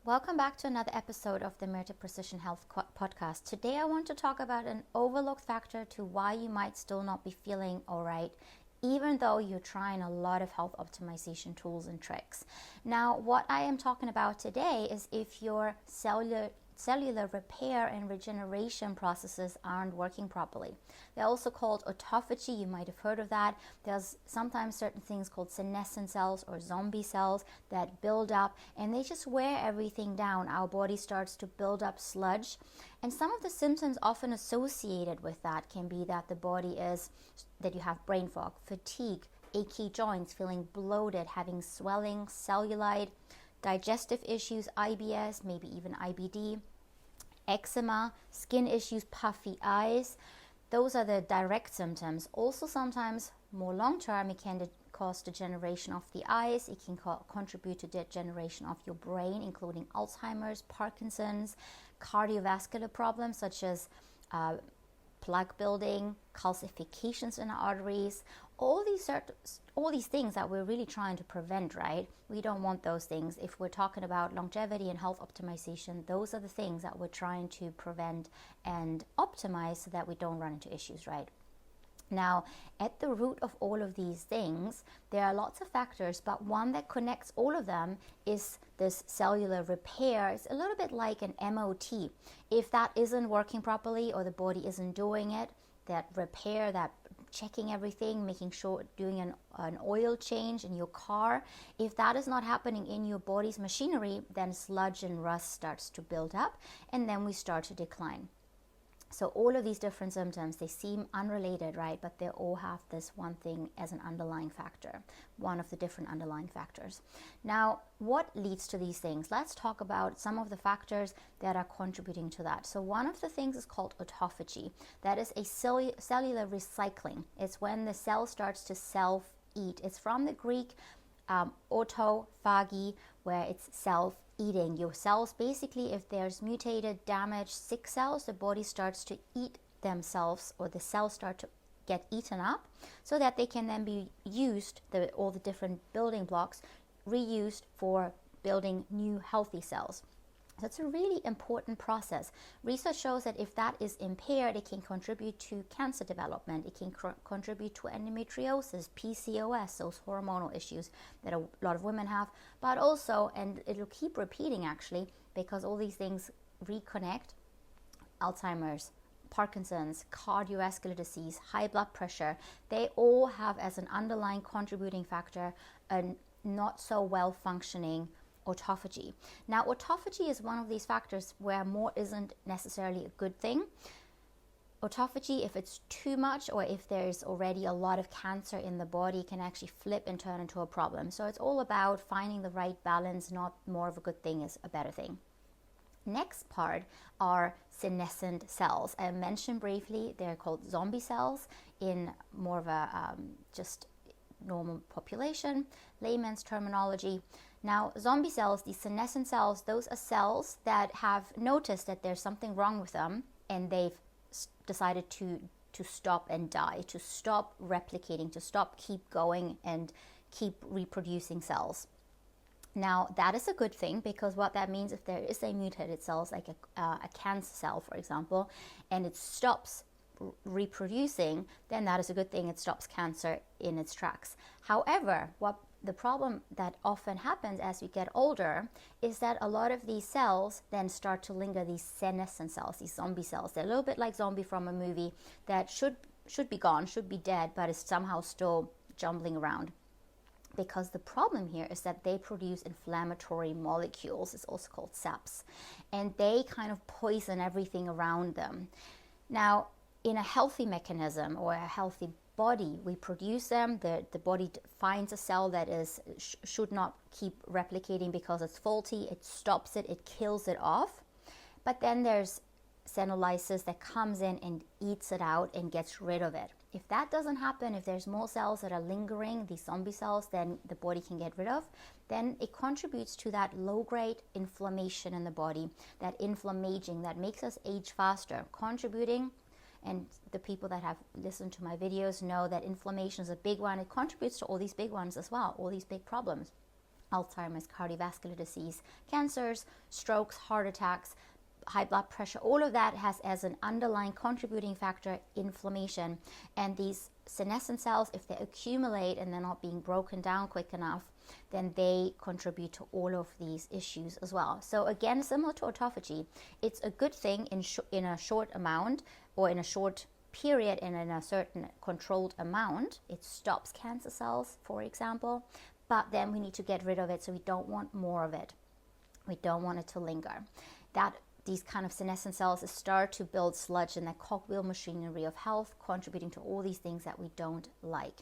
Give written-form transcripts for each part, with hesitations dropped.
Welcome back to another episode of the Mirthe Precision Health podcast. Today I want to talk about an overlooked factor to why you might still not be feeling alright, even though you're trying a lot of health optimization tools and tricks. Now, what I am talking about today is if your cellular repair and regeneration processes aren't working properly. They're also called autophagy. You might have heard of that. There's sometimes certain things called senescent cells or zombie cells that build up and they just wear everything down. Our body starts to build up sludge, and some of the symptoms often associated with that can be that that you have brain fog, fatigue, achy joints, feeling bloated, having swelling, cellulite, digestive issues, IBS, maybe even IBD, eczema, skin issues, puffy eyes. Those are the direct symptoms. Also, sometimes more long-term, it can cause degeneration of the eyes. It can contribute to degeneration of your brain, including Alzheimer's, Parkinson's, cardiovascular problems such as plaque building, calcifications in our arteries, all these things that we're really trying to prevent, right? We don't want those things. If we're talking about longevity and health optimization, those are the things that we're trying to prevent and optimize so that we don't run into issues, right? Now, at the root of all of these things, there are lots of factors, but one that connects all of them is this cellular repair. It's a little bit like an MOT. If that isn't working properly or the body isn't doing it, that repair, that checking everything, making sure, doing an oil change in your car, if that is not happening in your body's machinery, then sludge and rust starts to build up and then we start to decline. So all of these different symptoms, they seem unrelated, right? But they all have this one thing as an underlying factor, one of the different underlying factors. Now, what leads to these things? Let's talk about some of the factors that are contributing to that. So one of the things is called autophagy. That is a cellular recycling. It's when the cell starts to self-eat. It's from the Greek autophagy, where it's self-eating. Your cells, basically, if there's mutated, damaged, sick cells, the body starts to eat themselves, or the cells start to get eaten up so that they can then be used, all the different building blocks, reused for building new healthy cells. That's a really important process. Research shows that if that is impaired, it can contribute to cancer development. It can contribute to endometriosis, PCOS, those hormonal issues that a lot of women have. But also, and it'll keep repeating actually, because all these things reconnect, Alzheimer's, Parkinson's, cardiovascular disease, high blood pressure, they all have as an underlying contributing factor a not so well functioning autophagy. Now, autophagy is one of these factors where more isn't necessarily a good thing. Autophagy, if it's too much or if there's already a lot of cancer in the body, can actually flip and turn into a problem. So it's all about finding the right balance, not more of a good thing is a better thing. Next part are senescent cells. I mentioned briefly, they're called zombie cells in more of a just normal population, layman's terminology. Now, zombie cells, these senescent cells, those are cells that have noticed that there's something wrong with them and they've decided to stop and die, to stop replicating, to keep going and keep reproducing cells. Now, that is a good thing, because what that means, if there is a mutated cell, like a cancer cell, for example, and it stops reproducing, then that is a good thing. It stops cancer in its tracks. However, the problem that often happens as we get older is that a lot of these cells then start to linger, these senescent cells, these zombie cells. They're a little bit like zombie from a movie that should be gone, should be dead, but is somehow still jumbling around. Because the problem here is that they produce inflammatory molecules, it's also called SAPs, and they kind of poison everything around them. Now, in a healthy mechanism or a healthy body, we produce them. The body finds a cell that should not keep replicating because it's faulty. It stops it, it kills it off. But then there's senolysis that comes in and eats it out and gets rid of it. If that doesn't happen, if there's more cells that are lingering, these zombie cells, then the body can get rid of, then it contributes to that low-grade inflammation in the body, that inflammaging that makes us age faster, contributing. And the people that have listened to my videos know that inflammation is a big one. It contributes to all these big ones as well, all these big problems. Alzheimer's, cardiovascular disease, cancers, strokes, heart attacks, high blood pressure. All of that has as an underlying contributing factor inflammation. And these senescent cells, if they accumulate and they're not being broken down quick enough, then they contribute to all of these issues as well. So again, similar to autophagy, it's a good thing in a short amount, or in a short period, and in a certain controlled amount. It stops cancer cells, for example, but then we need to get rid of it, so we don't want more of it. We don't want it to linger. These kind of senescent cells start to build sludge in the cogwheel machinery of health, contributing to all these things that we don't like.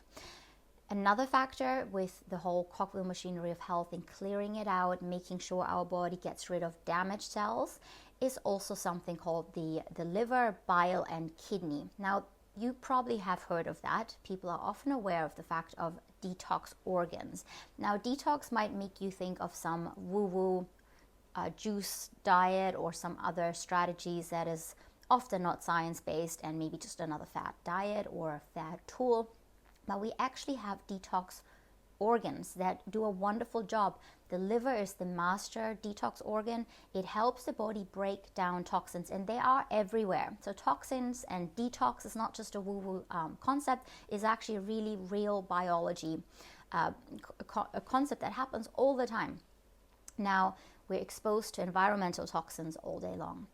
Another factor with the whole cogwheel machinery of health and clearing it out, making sure our body gets rid of damaged cells, is also something called the liver, bile, and kidney. Now, you probably have heard of that. People are often aware of the fact of detox organs. Now, detox might make you think of some woo-woo juice diet or some other strategies that is often not science-based and maybe just another fad diet or a fad tool. But we actually have detox organs that do a wonderful job. The liver is the master detox organ. It helps the body break down toxins, and they are everywhere. So toxins and detox is not just a woo-woo concept, it's actually really real biology, a concept that happens all the time. Now, we're exposed to environmental toxins all day long.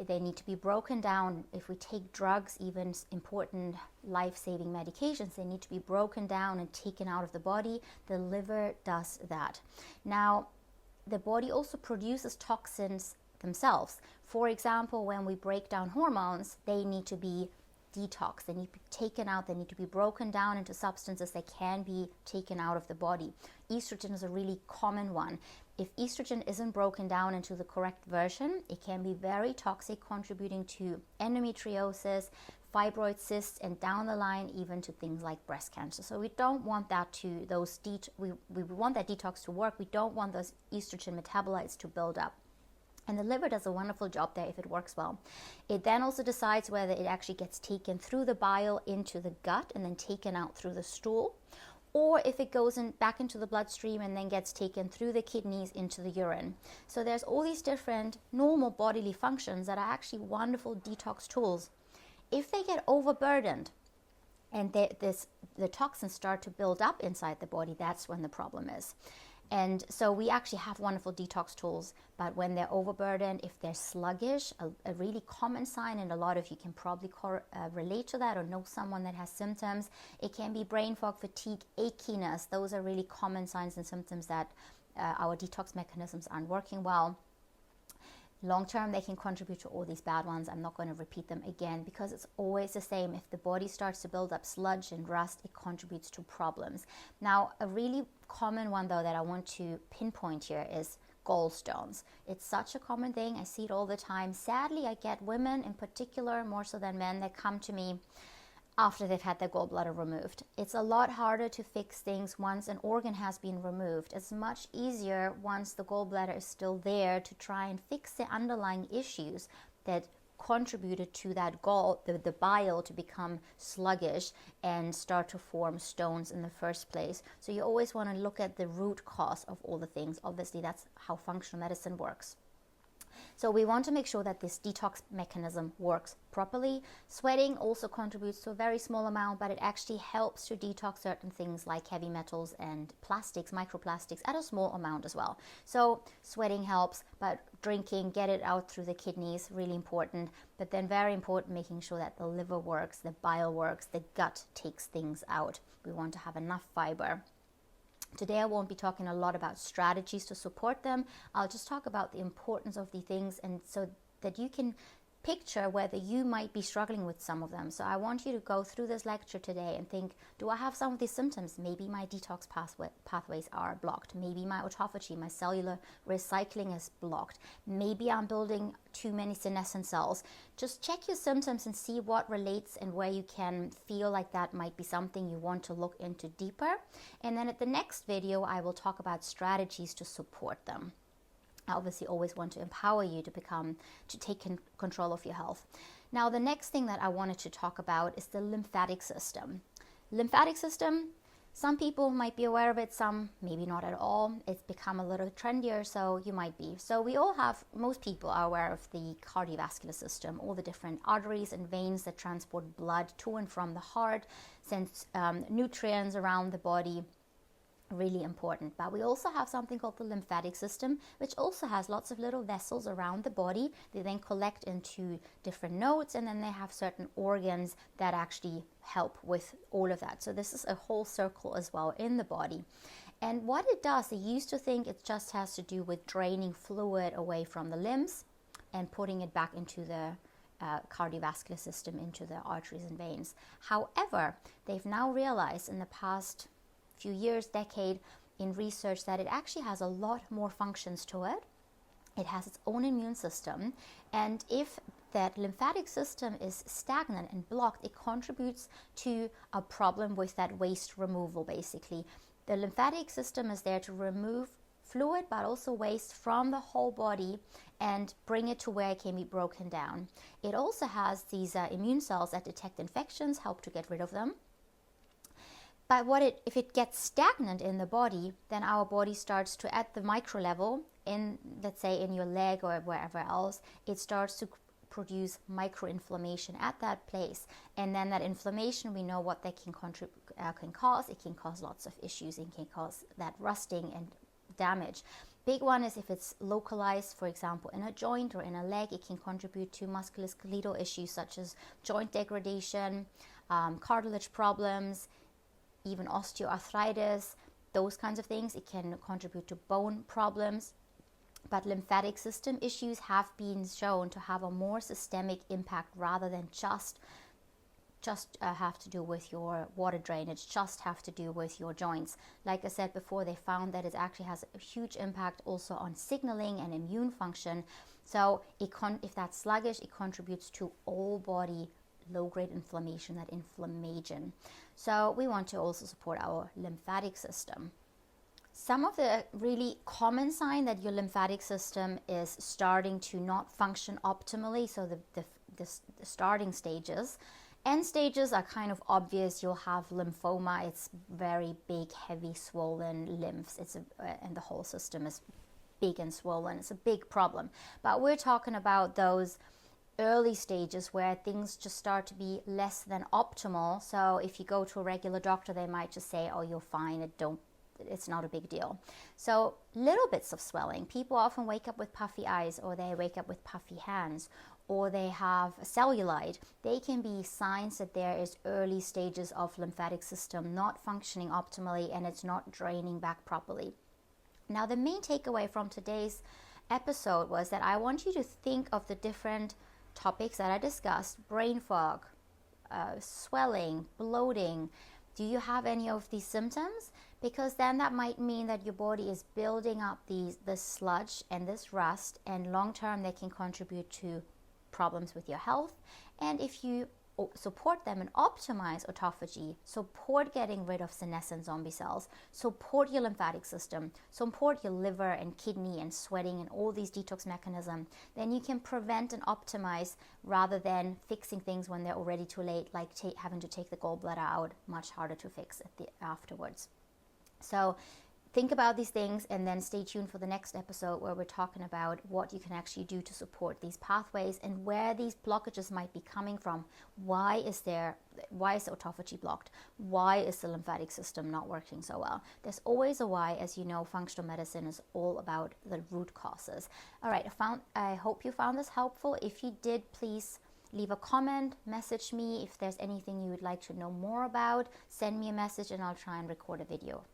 They need to be broken down. If we take drugs, even important life-saving medications, they need to be broken down and taken out of the body. The liver does that. Now, the body also produces toxins themselves. For example, when we break down hormones, they need to be detoxed. They need to be taken out. They need to be broken down into substances that can be taken out of the body. Estrogen is a really common one. If estrogen isn't broken down into the correct version, it can be very toxic, contributing to endometriosis, fibroid cysts, and down the line even to things like breast cancer. So we don't want that we want that detox to work. We don't want those estrogen metabolites to build up. And the liver does a wonderful job there if it works well. It then also decides whether it actually gets taken through the bile into the gut and then taken out through the stool, or if it goes back into the bloodstream and then gets taken through the kidneys into the urine. So there's all these different normal bodily functions that are actually wonderful detox tools. If they get overburdened and the toxins start to build up inside the body, that's when the problem is. And so we actually have wonderful detox tools, but when they're overburdened, if they're sluggish, a really common sign, and a lot of you can probably relate to that or know someone that has symptoms, it can be brain fog, fatigue, achiness. Those are really common signs and symptoms that our detox mechanisms aren't working well. Long term, they can contribute to all these bad ones. I'm not going to repeat them again because it's always the same. If the body starts to build up sludge and rust, it contributes to problems. Now, a really common one, though, that I want to pinpoint here is gallstones. It's such a common thing. I see it all the time. Sadly, I get women in particular, more so than men, that come to me after they've had their gallbladder removed. It's a lot harder to fix things once an organ has been removed. It's much easier once the gallbladder is still there to try and fix the underlying issues that contributed to that the bile to become sluggish and start to form stones in the first place. So you always want to look at the root cause of all the things. Obviously, that's how functional medicine works. So we want to make sure that this detox mechanism works properly. Sweating also contributes to a very small amount, but it actually helps to detox certain things like heavy metals and plastics, microplastics, at a small amount as well. So sweating helps, but drinking, get it out through the kidneys, really important. But then very important, making sure that the liver works, the bile works, the gut takes things out. We want to have enough fiber. Today I won't be talking a lot about strategies to support them. I'll just talk about the importance of the things, and so that you can picture whether you might be struggling with some of them. So I want you to go through this lecture today and think, do I have some of these symptoms? Maybe my detox pathways are blocked. Maybe my autophagy, my cellular recycling is blocked. Maybe I'm building too many senescent cells. Just check your symptoms and see what relates and where you can feel like that might be something you want to look into deeper. And then at the next video, I will talk about strategies to support them. I obviously always want to empower you to take control of your health. Now, the next thing that I wanted to talk about is the lymphatic system. Lymphatic system, Some people might be aware of it, some maybe not at all. It's become a little trendier, so you might be. So most people are aware of the cardiovascular system, all the different arteries and veins that transport blood to and from the heart, sends nutrients around the body. Really important. But we also have something called the lymphatic system, which also has lots of little vessels around the body. They then collect into different nodes, and then they have certain organs that actually help with all of that. So this is a whole circle as well in the body. And what it does, they used to think it just has to do with draining fluid away from the limbs and putting it back into the cardiovascular system, into the arteries and veins. However, they've now realized in the past few years, decade, in research that it actually has a lot more functions to it. It has its own immune system, and if that lymphatic system is stagnant and blocked, it contributes to a problem with that waste removal. Basically, the lymphatic system is there to remove fluid but also waste from the whole body and bring it to where it can be broken down. It also has these immune cells that detect infections, help to get rid of them. But if it gets stagnant in the body, then our body starts to, at the micro level, let's say in your leg or wherever else, it starts to produce micro-inflammation at that place. And then that inflammation, we know what that can cause. It can cause lots of issues. It can cause that rusting and damage. Big one is if it's localized, for example, in a joint or in a leg, it can contribute to musculoskeletal issues such as joint degradation, cartilage problems, even osteoarthritis, those kinds of things. It can contribute to bone problems. But lymphatic system issues have been shown to have a more systemic impact rather than just have to do with your water drainage, just have to do with your joints. Like I said before, they found that it actually has a huge impact also on signaling and immune function. So if that's sluggish, it contributes to all body low-grade inflammation, that inflammation. So we want to also support our lymphatic system. Some of the really common sign that your lymphatic system is starting to not function optimally, so the starting stages. End stages are kind of obvious. You'll have lymphoma. It's very big, heavy, swollen lymphs. And the whole system is big and swollen. It's a big problem. But we're talking about those early stages where things just start to be less than optimal. So if you go to a regular doctor, they might just say, oh, you're fine, it's not a big deal. So little bits of swelling. People often wake up with puffy eyes, or they wake up with puffy hands, or they have cellulite. They can be signs that there is early stages of lymphatic system not functioning optimally and it's not draining back properly. Now, the main takeaway from today's episode was that I want you to think of the different topics that I discussed: brain fog, swelling, bloating. Do you have any of these symptoms? Because then that might mean that your body is building up this sludge and this rust, and long term they can contribute to problems with your health. And if you support them and optimize autophagy, support getting rid of senescent zombie cells, support your lymphatic system, support your liver and kidney and sweating and all these detox mechanisms, then you can prevent and optimize rather than fixing things when they're already too late, like having to take the gallbladder out, much harder to fix afterwards. So think about these things, and then stay tuned for the next episode where we're talking about what you can actually do to support these pathways and where these blockages might be coming from. Why is the autophagy blocked? Why is the lymphatic system not working so well? There's always a why. As you know, functional medicine is all about the root causes. All right, I hope you found this helpful. If you did, please leave a comment, message me. If there's anything you would like to know more about, send me a message and I'll try and record a video.